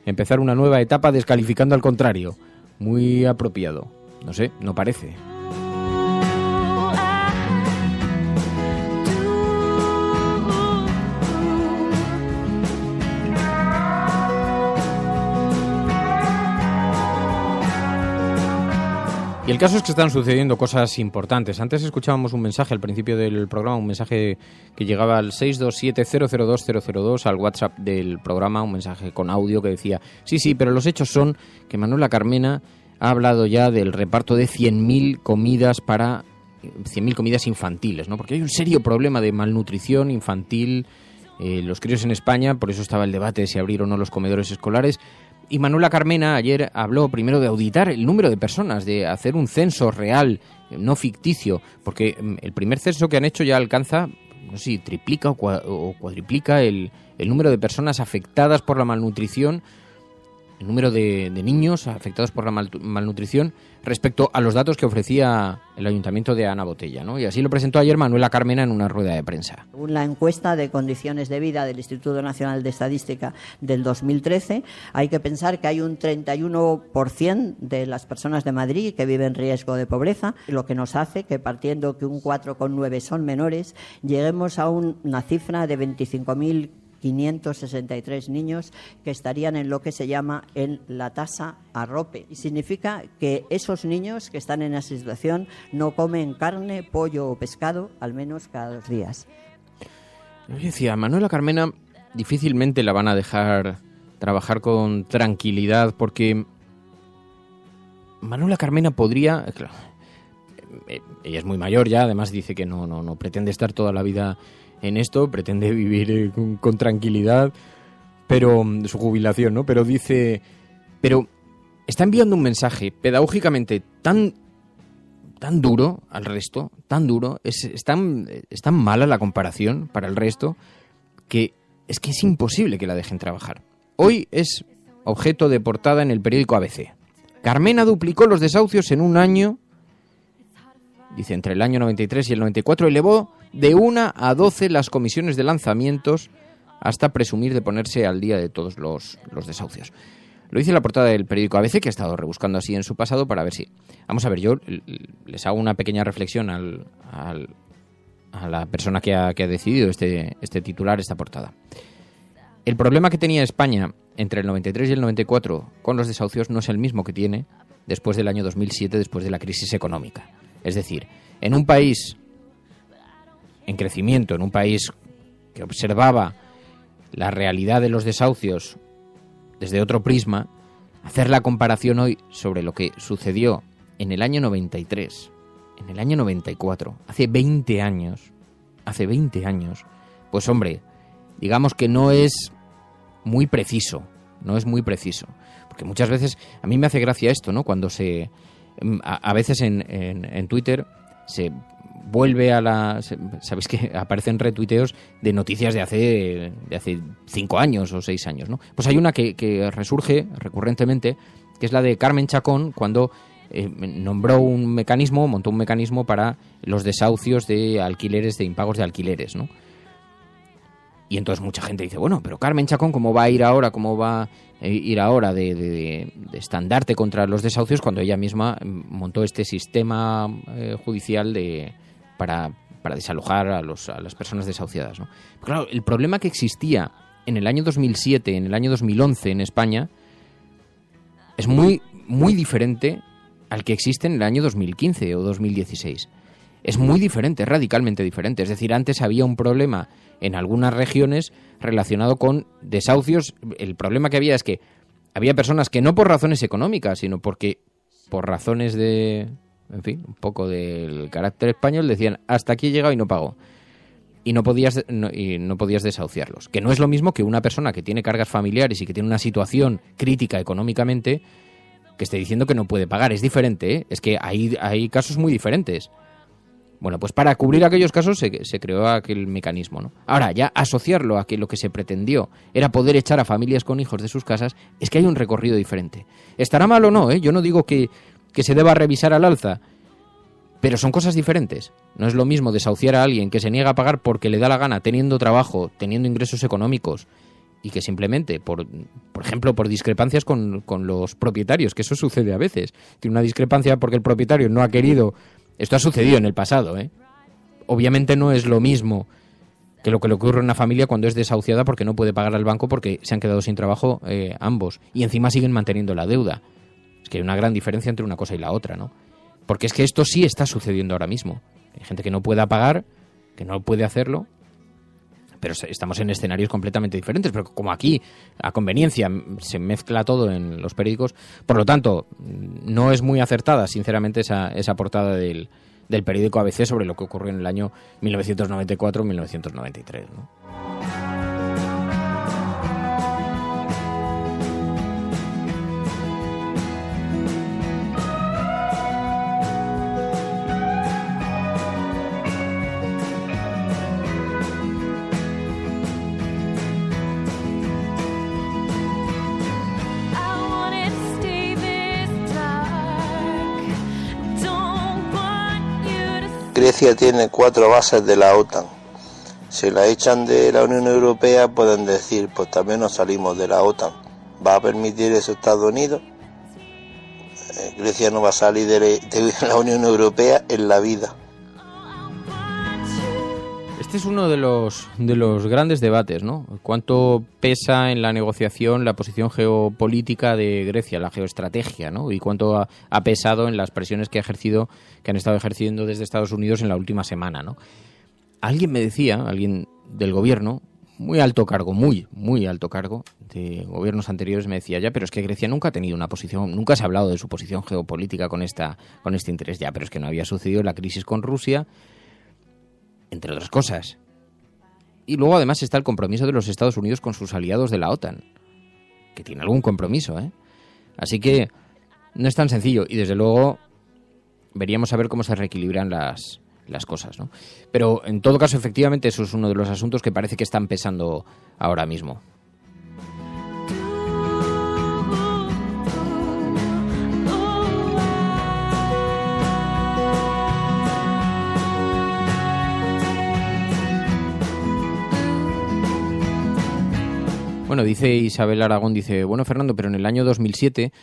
empezar una nueva etapa descalificando al contrario. Muy apropiado. No sé, no parece. Y el caso es que están sucediendo cosas importantes. Antes escuchábamos un mensaje al principio del programa, un mensaje que llegaba al 627-002-002, al WhatsApp del programa, un mensaje con audio que decía: sí, pero los hechos son que Manuela Carmena ha hablado ya del reparto de 100.000 comidas para 100.000 comidas infantiles, ¿no? Porque hay un serio problema de malnutrición infantil, los críos en España, por eso estaba el debate de si abrir o no los comedores escolares. Y Manuela Carmena ayer habló primero de auditar el número de personas, de hacer un censo real, no ficticio, porque el primer censo que han hecho ya alcanza, no sé si triplica o cuadriplica el número de personas afectadas por la malnutrición, el número de niños afectados por la malnutrición respecto a los datos que ofrecía el Ayuntamiento de Ana Botella, ¿no? Y así lo presentó ayer Manuela Carmena en una rueda de prensa. Según la encuesta de condiciones de vida del Instituto Nacional de Estadística del 2013, hay que pensar que hay un 31% de las personas de Madrid que viven en riesgo de pobreza, lo que nos hace que, partiendo que un 4,9 son menores, lleguemos a una cifra de 25.563 niños que estarían en lo que se llama en la tasa AROPE. Y significa que esos niños que están en esa situación no comen carne, pollo o pescado al menos cada 2 días. Yo decía, Manuela Carmena difícilmente la van a dejar trabajar con tranquilidad, porque Manuela Carmena podría... Claro, ella es muy mayor ya, además dice que no pretende estar toda la vida en esto, pretende vivir con tranquilidad, pero su jubilación, ¿no? Pero dice, pero está enviando un mensaje pedagógicamente tan duro al resto, tan duro, es tan mala la comparación para el resto, que es imposible que la dejen trabajar. Hoy es objeto de portada en el periódico ABC. Carmena duplicó los desahucios en un año. Dice, entre el año 93 y el 94 elevó de 1 a 12 las comisiones de lanzamientos hasta presumir de ponerse al día de todos los desahucios. Lo dice la portada del periódico ABC, que ha estado rebuscando así en su pasado para ver si... Vamos a ver, yo les hago una pequeña reflexión a la persona que ha decidido este titular, esta portada. El problema que tenía España entre el 93 y el 94 con los desahucios no es el mismo que tiene después del año 2007, después de la crisis económica. Es decir, en un país en crecimiento, en un país que observaba la realidad de los desahucios desde otro prisma, hacer la comparación hoy sobre lo que sucedió en el año 93, en el año 94, hace 20 años, pues hombre, digamos que no es muy preciso, porque muchas veces, a mí me hace gracia esto, ¿no? Cuando a veces en Twitter se vuelve sabéis que aparecen retuiteos de noticias de hace 5 años o 6 años, ¿no? Pues hay una que resurge recurrentemente, que es la de Carmen Chacón, cuando montó un mecanismo para los desahucios de alquileres, de impagos de alquileres, ¿no? Y entonces mucha gente dice, bueno, pero Carmen Chacón, ¿cómo va a ir ahora? ¿Cómo va a ir ahora de estandarte contra los desahucios cuando ella misma montó este sistema judicial para desalojar a las personas desahuciadas, ¿no? Pero claro, el problema que existía en el año 2007, en el año 2011 en España, es muy, muy diferente al que existe en el año 2015 o 2016. Es muy diferente, radicalmente diferente. Es decir, antes había un problema en algunas regiones relacionado con desahucios. El problema que había es que había personas que no por razones económicas, sino porque por razones de, en fin, un poco del carácter español, decían, hasta aquí he llegado y no pago. Y no podías desahuciarlos. Que no es lo mismo que una persona que tiene cargas familiares y que tiene una situación crítica económicamente, que esté diciendo que no puede pagar. Es diferente, ¿eh? Es que hay casos muy diferentes. Bueno, pues para cubrir aquellos casos se creó aquel mecanismo, ¿no? Ahora, ya asociarlo a que lo que se pretendió era poder echar a familias con hijos de sus casas, es que hay un recorrido diferente. ¿Estará mal o no? Yo no digo que se deba revisar al alza, pero son cosas diferentes. No es lo mismo desahuciar a alguien que se niega a pagar porque le da la gana, teniendo trabajo, teniendo ingresos económicos, y que simplemente, por ejemplo, por discrepancias con los propietarios, que eso sucede a veces. Tiene una discrepancia porque el propietario no ha querido. Esto ha sucedido en el pasado, ¿eh? Obviamente no es lo mismo que lo que le ocurre a una familia cuando es desahuciada porque no puede pagar al banco porque se han quedado sin trabajo ambos. Y encima siguen manteniendo la deuda. Es que hay una gran diferencia entre una cosa y la otra, ¿no? Porque es que esto sí está sucediendo ahora mismo. Hay gente que no pueda pagar, que no puede hacerlo, pero estamos en escenarios completamente diferentes. Pero como aquí, a conveniencia, se mezcla todo en los periódicos, por lo tanto, no es muy acertada, sinceramente, esa portada del periódico ABC sobre lo que ocurrió en el año 1994-1993, ¿no? Grecia tiene 4 bases de la OTAN. Si la echan de la Unión Europea, pueden decir, pues también nos salimos de la OTAN. ¿Va a permitir eso Estados Unidos? Grecia no va a salir de la Unión Europea en la vida. Este es uno de los grandes debates, ¿no? ¿Cuánto pesa en la negociación la posición geopolítica de Grecia, la geoestrategia, ¿no? Y cuánto ha pesado en las presiones que han estado ejerciendo desde Estados Unidos en la última semana, ¿no? Alguien me decía, alguien del gobierno, muy alto cargo, muy alto cargo de gobiernos anteriores, me decía, ya, pero es que Grecia nunca ha tenido una posición, nunca se ha hablado de su posición geopolítica con este interés, ya, pero es que no había sucedido la crisis con Rusia, entre otras cosas. Y luego además está el compromiso de los Estados Unidos con sus aliados de la OTAN, que tiene algún compromiso, ¿eh? Así que no es tan sencillo y desde luego veríamos a ver cómo se reequilibran las cosas, ¿no? Pero en todo caso, efectivamente, eso es uno de los asuntos que parece que están pesando ahora mismo. Bueno, dice Isabel Aragón, dice, bueno, Fernando, pero en el año 2007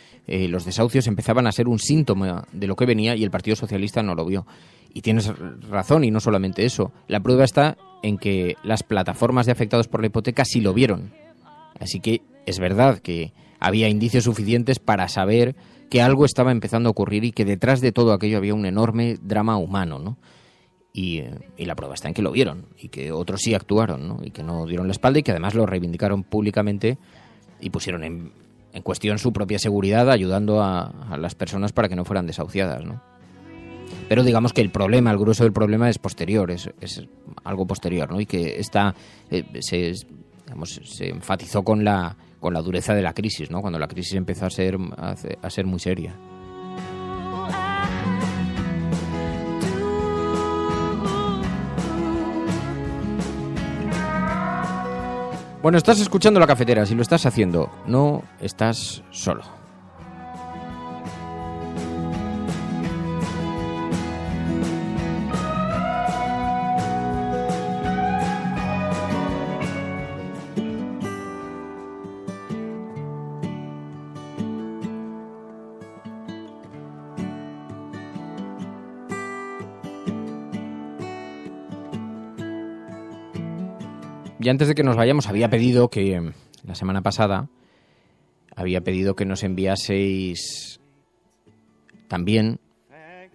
los desahucios empezaban a ser un síntoma de lo que venía y el Partido Socialista no lo vio. Y tienes razón, y no solamente eso. La prueba está en que las plataformas de afectados por la hipoteca sí lo vieron. Así que es verdad que había indicios suficientes para saber que algo estaba empezando a ocurrir y que detrás de todo aquello había un enorme drama humano, ¿no? Y la prueba está en que lo vieron y que otros sí actuaron, ¿no? Y que no dieron la espalda y que además lo reivindicaron públicamente y pusieron en cuestión su propia seguridad, ayudando a las personas para que no fueran desahuciadas, ¿no? Pero digamos que el grueso del problema es posterior, es algo posterior, ¿no? Y que se enfatizó con la dureza de la crisis, ¿no? Cuando la crisis empezó a ser muy seria. Bueno, estás escuchando La Cafetera. Si lo estás haciendo, no estás solo. Y antes de que nos vayamos, había pedido que, la semana pasada, nos enviaseis también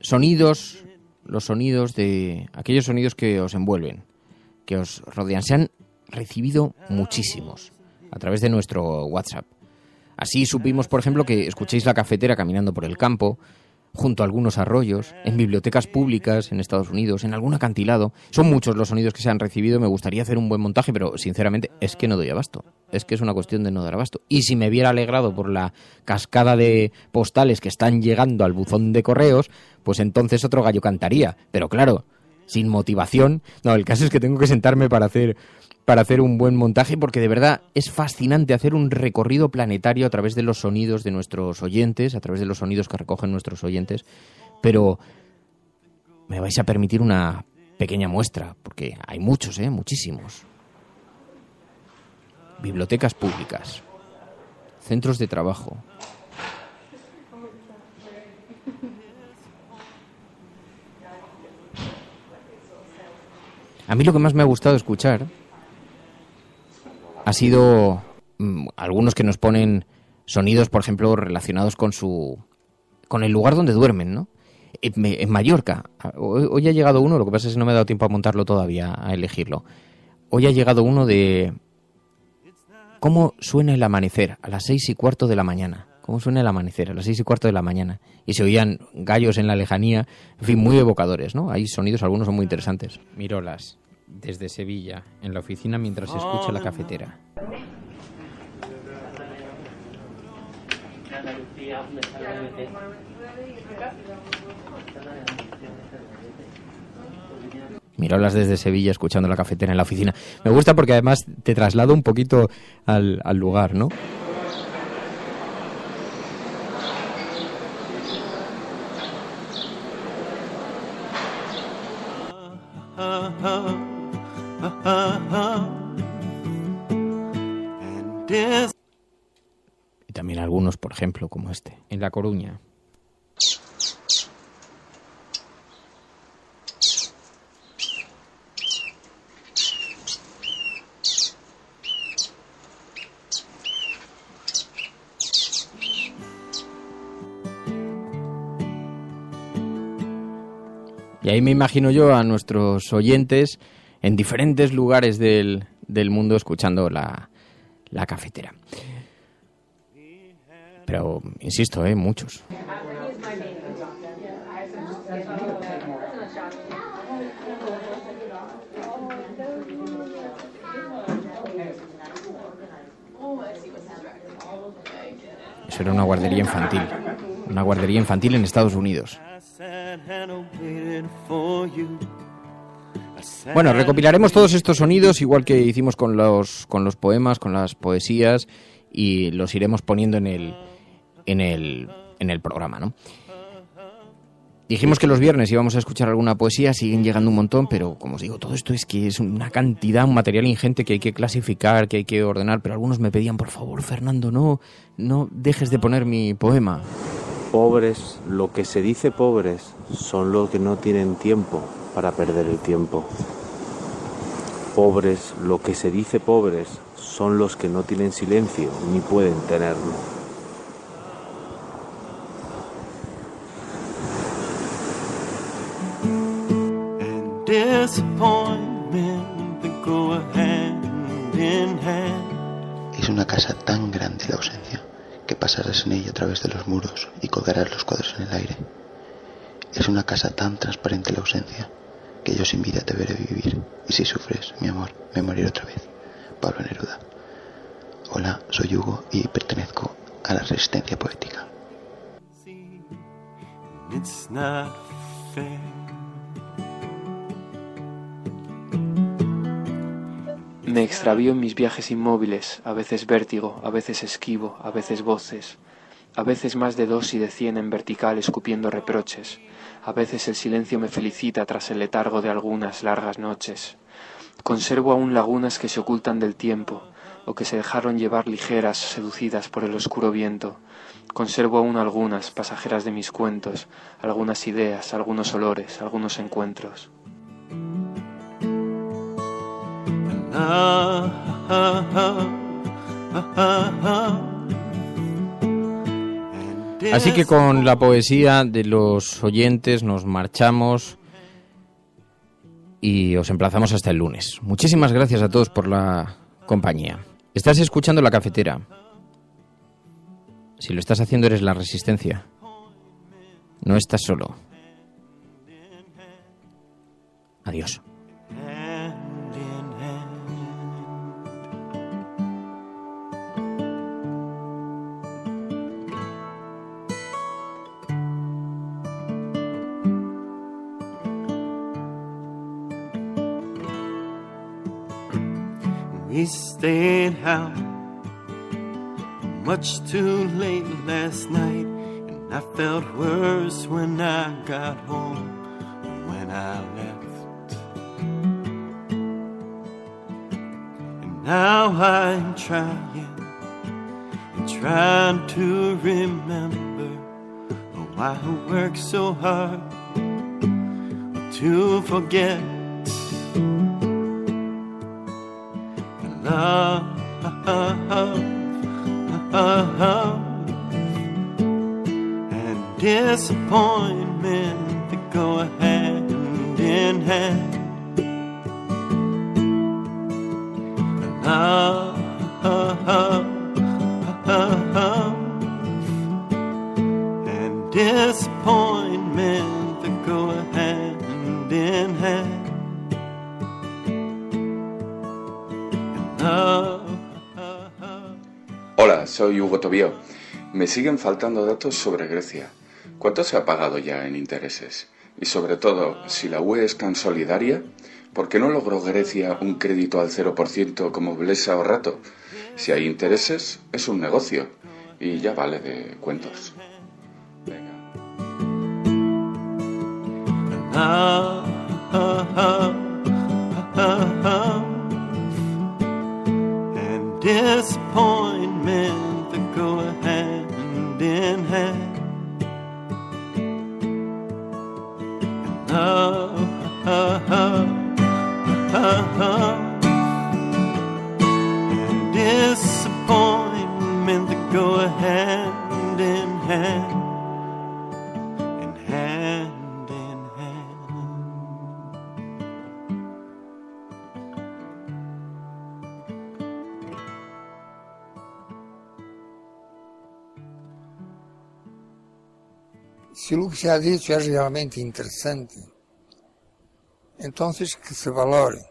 sonidos, los sonidos de aquellos sonidos que os envuelven, que os rodean. Se han recibido muchísimos a través de nuestro WhatsApp. Así supimos, por ejemplo, que escuchéis La Cafetera caminando por el campo, junto a algunos arroyos, en bibliotecas públicas en Estados Unidos, en algún acantilado. Son muchos los sonidos que se han recibido. Me gustaría hacer un buen montaje, pero sinceramente es que no doy abasto. Es que es una cuestión de no dar abasto. Y si me hubiera alegrado por la cascada de postales que están llegando al buzón de correos, pues entonces otro gallo cantaría. Pero claro, sin motivación. No, el caso es que tengo que sentarme para hacer un buen montaje, porque de verdad es fascinante hacer un recorrido planetario a través de los sonidos de nuestros oyentes, a través de los sonidos que recogen nuestros oyentes, pero me vais a permitir una pequeña muestra, porque hay muchos, muchísimos. Bibliotecas públicas, centros de trabajo. A mí lo que más me ha gustado escuchar ha sido algunos que nos ponen sonidos, por ejemplo, relacionados con el lugar donde duermen, ¿no? En Mallorca. Hoy ha llegado uno, lo que pasa es que no me he dado tiempo a montarlo todavía, a elegirlo. Hoy ha llegado uno de cómo suena el amanecer a las 6:15 de la mañana. Cómo suena el amanecer a las 6:15 de la mañana. Y se oían gallos en la lejanía, en fin, muy evocadores, ¿no? Hay sonidos, algunos son muy interesantes. Mirolas, desde Sevilla, en la oficina mientras se escucha La Cafetera. Mirolas desde Sevilla escuchando La Cafetera en la oficina. Me gusta porque además te traslado un poquito al lugar, ¿no? Y también algunos, por ejemplo, como este, en La Coruña. Y ahí me imagino yo a nuestros oyentes en diferentes lugares del mundo escuchando la Cafetera. Pero, insisto, muchos. Eso era una guardería infantil en Estados Unidos. Bueno, recopilaremos todos estos sonidos, igual que hicimos con los poemas, con las poesías, y los iremos poniendo en el programa, ¿no? Dijimos que los viernes íbamos a escuchar alguna poesía, siguen llegando un montón, pero como os digo, todo esto es que es una cantidad, un material ingente que hay que clasificar, que hay que ordenar, pero algunos me pedían, por favor, Fernando, no dejes de poner mi poema. Pobres, lo que se dice pobres, son los que no tienen tiempo para perder el tiempo. Pobres, lo que se dice pobres, son los que no tienen silencio ni pueden tenerlo. Es una casa tan grande la ausencia que pasarás en ella a través de los muros y colgarás los cuadros en el aire. Es una casa tan transparente la ausencia que yo sin vida te veré vivir, y si sufres, mi amor, me moriré otra vez. Pablo Neruda. Hola, soy Hugo y pertenezco a la Resistencia Poética. It's not fair. Me extravío en mis viajes inmóviles, a veces vértigo, a veces esquivo, a veces voces, a veces más de 2 y de 100 en vertical escupiendo reproches, a veces el silencio me felicita tras el letargo de algunas largas noches. Conservo aún lagunas que se ocultan del tiempo, o que se dejaron llevar ligeras, seducidas por el oscuro viento. Conservo aún algunas, pasajeras de mis cuentos, algunas ideas, algunos olores, algunos encuentros. Así que con la poesía de los oyentes nos marchamos y os emplazamos hasta el lunes. Muchísimas gracias a todos por la compañía. Estás escuchando La Cafetera. Si lo estás haciendo, eres la Resistencia. No estás solo. Adiós. We stayed out much too late last night, and I felt worse when I got home than when I left. And now I'm trying to remember why I worked so hard to forget. Love and disappointment that go hand in hand. Love and disappointment that go hand in hand. Hola, soy Hugo Tobío. Me siguen faltando datos sobre Grecia. ¿Cuánto se ha pagado ya en intereses? Y sobre todo, si la UE es tan solidaria, ¿por qué no logró Grecia un crédito al 0% como Blesa o Rato? Si hay intereses, es un negocio. Y ya vale de cuentos. And disappointment that go hand in hand. And and disappointment that go hand in hand. And hand in hand. Se o que se ha dicho es realmente interesante, entonces que se valore,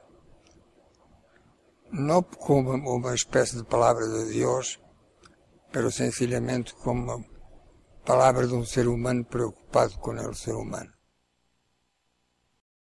no como uma espécie de palavra de Deus, pero sencillamente como uma palavra de um ser humano preocupado com o ser humano.